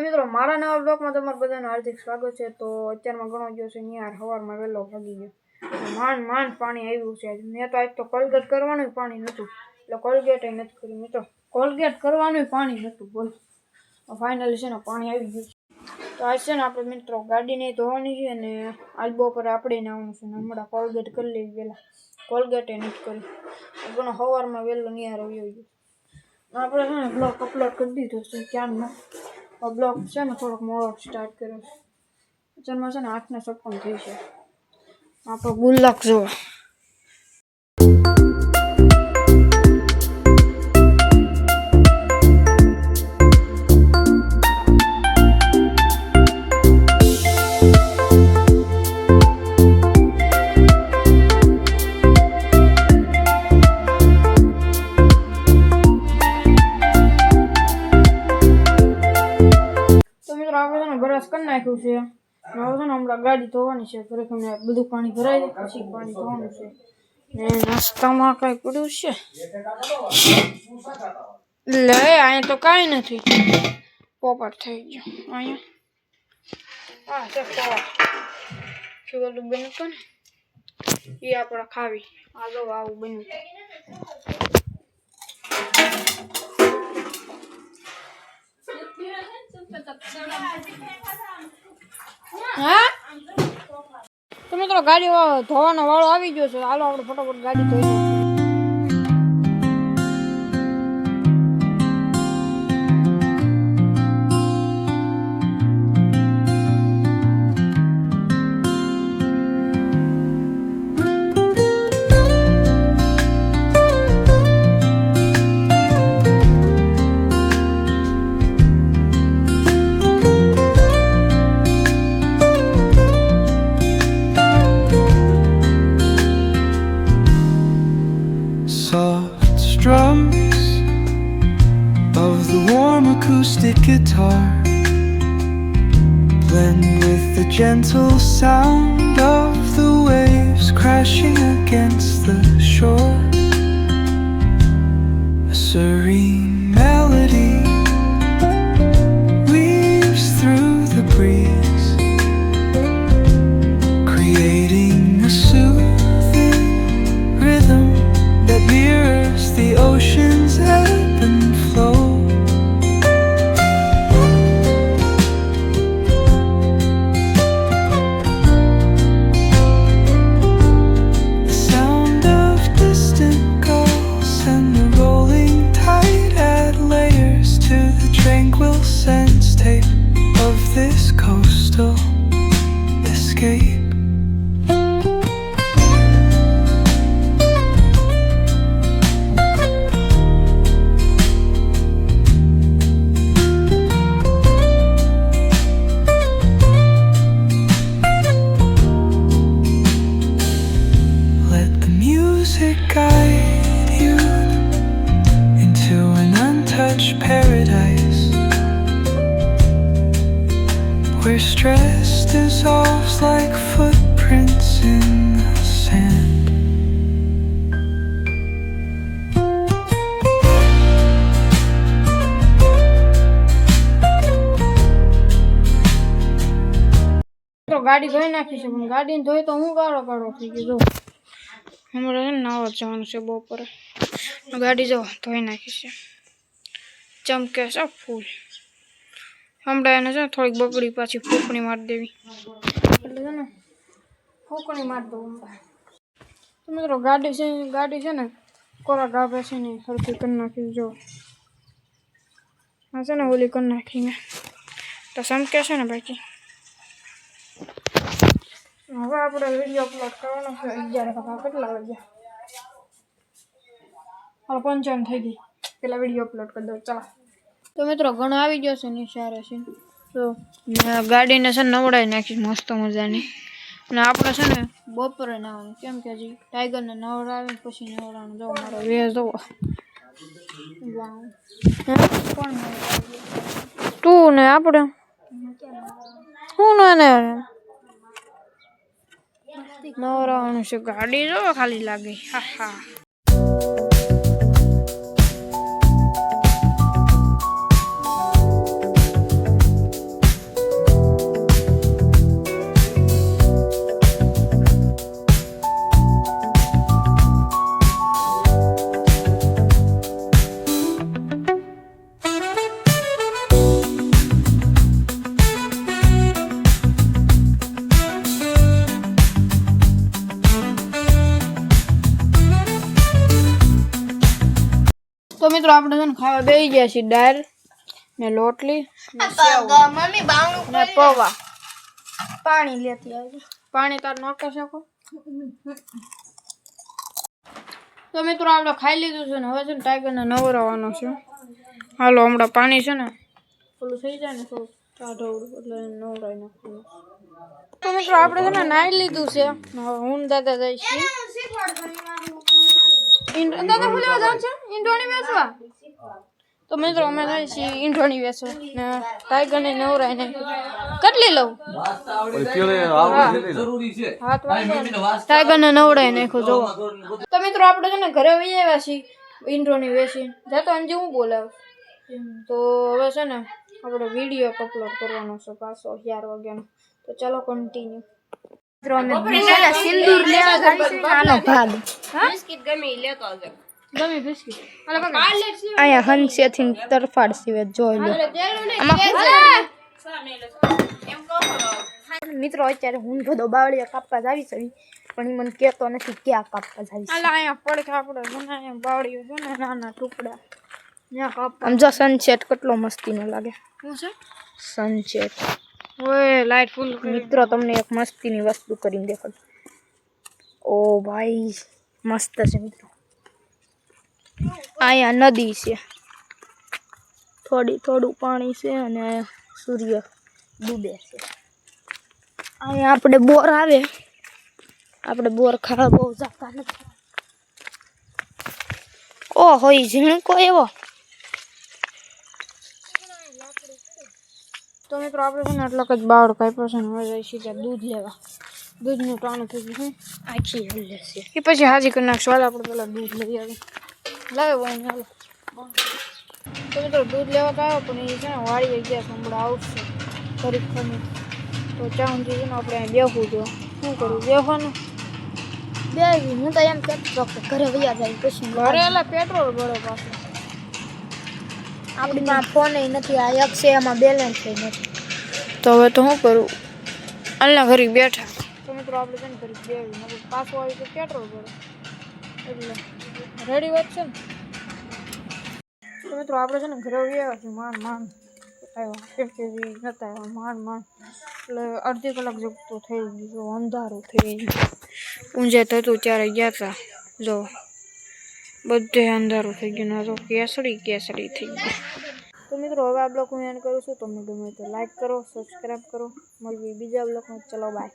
મિત્રો મારા નવા બ્લોગમાં તમારું બધાનું હાર્દિક સ્વાગત છે। તો અત્યારમાં ઘણો દિવસ છે યાર, સવારમાં વહેલો ભાગી ગયો, માંડ પાણી આવ્યું છે। મેં તો આજ તો કોલગેટ કરવાનું પાણી નહોતું, એટલે કોલગેટ નથી કર્યું મિત્રો, કોલગેટ કરવાનું પાણી નહોતું, બોલ ફાઇનલી છે ને પાણી આવી ગયું છે। તો આજ છે ને આપણે મિત્રો ગાડી નહીં ધોવાની છે અને આજ બપોરે આપણે નાવાનું છે ને હમણાં કોલગેટ કરી લેવી, પહેલાં કોલગેટ નથી કરી, ઘણો સવારમાં વહેલો નિહાર આવી ગયો। આપણે છે ને બ્લોગ અપલોડ કરી દીધો છે ક્યારનો, બ્લોગ છે ને થોડોક મોડો સ્ટાર્ટ કર્યો છે, ચેનલમાં છે ને 8:56 થઈ છે। આપણો ગુલ્લાક જોવા બ્રશ કરી નાખ્યું છે, હવે છે ને હમણાં ગાડી ધોવાની છે, ખરેખર બધું પાણી ભરાઈ જાય પછી પાણી ધોવાનું છે। ને નાસ્તામાં કઈ પડ્યું છે લે, અહીંયા તો કાંઈ નથી, પોપટ થઈ ગયો અહીંયા। હા છે પોપટ, શું બધું બન્યું હતું ને એ આપણે ખાવી, આ જો આવું બન્યું। હા તો મિત્રો ગાડી ધોવાનો વાળો આવી ગયો છે, હાલો આપણે ફટાફટ ગાડી ધોઈ નાખીએ। Soft strums of the warm acoustic guitar blend with the gentle sound of the waves crashing against the shore. A serene melody weaves through the breeze, creating a soothing rhythm that mirrors the ocean's ebb and flow. The sound of distant gulls and the rolling tide add layers to the tranquil sense tape of this coastal escape. Guide you into an untouched paradise where stress dissolves like footprints in the sand. તો ગાડી ધોઈ નાખી છે, પણ ગાડીને ધોઈ તો હું કાળો થઈ ગયો। હમણાં છે ને નાવા જવાનું છે બપોરે, ગાડી જો ધોઈ નાખી છે, ચમકે છે ફૂલ। હમણાં એને છે ને થોડીક બગડી પાછી ફૂંકણી મારી દેવી, એટલે છે ને ફૂંકણી મારી દઉં હમણાં। તો મિત્રો ગાડી છે ને કોરા ગાભે છે ને હરખી કરી નાખી, જો હા છે ને ઓલી કરી નાખીને તો ચમકે છે ને બાકી। હવે આપણે વિડીયો અપલોડ કરવાનો છે 11 કેટલા વાગ્યા, હવે 55 થઈ ગઈ, પેલા વિડીયો અપલોડ કરી દો ચાલો। તો મિત્રો ઘણો આવી ગયો છે નિશાળે છે, તો ગાડીને છે ને નવડાવી નાખી મસ્ત મજાની, અને આપણે છે ને બપોરે નાવાનું, કેમ કે હજી ટાઈગરને નવડાવે પછી નવડાવવાનું। જો મારો વેહ જોવો, તું ને આપણે શું ને નવરાવાનું છે, ગાડી જો ખાલી લાગે, હા હા। મિત્રો આપણે છે ને ખાવા બેસી ગયા છીએ દાળ ને લોટલી ને સેવ ને પૌવા. પાણી લેતી આવજો. પાણી તાર નાખી શકો. તો મિત્રો આપણે ખાઈ લીધું છે ને હવે છે ને ટાઈગરને નવરાવવાનો છે. હાલો હમણાં પાણી છે ને ઓલું થઈ જાય ને થોડું ટાઢવડું એટલે નવરાવી નાખવાનું. તો મિત્રો આપણે છે ને નાઈ લીધું છે. હવે હું ને દાદા જાય છીએ દાદા ભૂલ્યા જાવ છે ઈંડોણી વેચવા. તો મિત્રો અમે જાય છીએ ઈંડોણી વેચવા ને ટાઈગરને નવરાવી નાખી. કેટલી લઉં? ટાઈગરને નવડાવી નાખ્યું જોવો. તો મિત્રો આપણે છે ને ઘરે વહી આવ્યા છીએ ઈંડોણી વેચી જતો એમ જે હું બોલાવ. તો હવે છે ને આપણે વિડીયો અપલોડ કરવાનો છે પાછો 11 વાગ્યાનો. તો ચાલો કન્ટિન્યુ. મિત્રો અમે સિંદૂર લેવા જઈશું આનો ભાગ. બિસ્કિટ ગમી લેતો આવજો. ગમી બિસ્કિટ અહીંયા હંસેથી તરફાડ સિવે જોઈ લો. મિત્રો અત્યારે હું બધો બાવળિયા કાપવા જાવી છે પણ ઈ મને કહેતો નથી ક્યાં કાપવા જાવી છે. અહીંયા પડખા આપણે બનાવ્યા બાવળીઓ છે ને નાના ટુકડા ત્યાં કાપવા. આમ જો સનસેટ કેટલો મસ્તીનો લાગે. શું છે સનસેટ. ઓય લાઈટ ફૂલ મિત્રો તમને એક મસ્તીની વસ્તુ કરીને દેખાડું. ઓ ભાઈ મસ્ત છે મિત્રો. અહીંયા નદી છે, થોડું પાણી છે અને સૂર્ય ડૂબે છે. અહીંયા આપણે બોર આવે, આપણે બોર ખાવા બહુ જતા નથી. ઓહો ઈ ઝીણકો એવો. તો મિત્રો આપણે છે ને એટલાક જ બાવળ કાપ્યો છે ને હવે જાય છીએ ત્યાં દૂધ લેવા. દૂધનું ટાણું થઈ ગયું છે આખી હલે છે. એ પછી હાજી કરી નાખશું. હાલ આપણે પેલા દૂધ લઈ આવીએ. લાવે ભાઈ હાલો. તો મિત્રો દૂધ લેવા તો આવ્યો પણ એ છે ને વાળીએ ગયા છે હમણાં આવશે ખરીદ ખરીદ. તો ચાઉં જઈએ ને આપણે અહીં બેસવું જો શું કરવું બેસવાનું બે હું તો એમ કહેતો કે ઘરે વયા જાય પછી ઘરે એટલે પેટ્રોલ ભરો પાછું. આપણી માં ફોન નથી, આ એક છે એમાં બેલેન્સ નથી. તો હવે તો શું કરું અલના ઘરે બેઠા. તો મિત્રો આપણે છે ને ઘરે બેસી પાછું આવી તો પેટ્રોલ ભરો એટલે રેડી વાત છે ને. તો મિત્રો આપણે છે ને ઘરે આવ્યા છીએ માંડ આવ્યા ફેફથી નતા આવ્યા માંડ એટલે અડધી કલાક જેવું તો થઈ ગયું. અંધારું થઈ ગયું. ઊંઝે થતું ત્યારે ગયા હતા જો બધે અંધારું થઈ ગયું. ના જો કેસરી થઈ ગયું. તો મિત્રો હવે આ બ્લોગ હું એન્ડ કરું છું. તમને ગમે તો લાઈક કરો, સબસ્ક્રાઈબ કરો. મળવી બીજા બ્લોગમાં. ચલો બાય.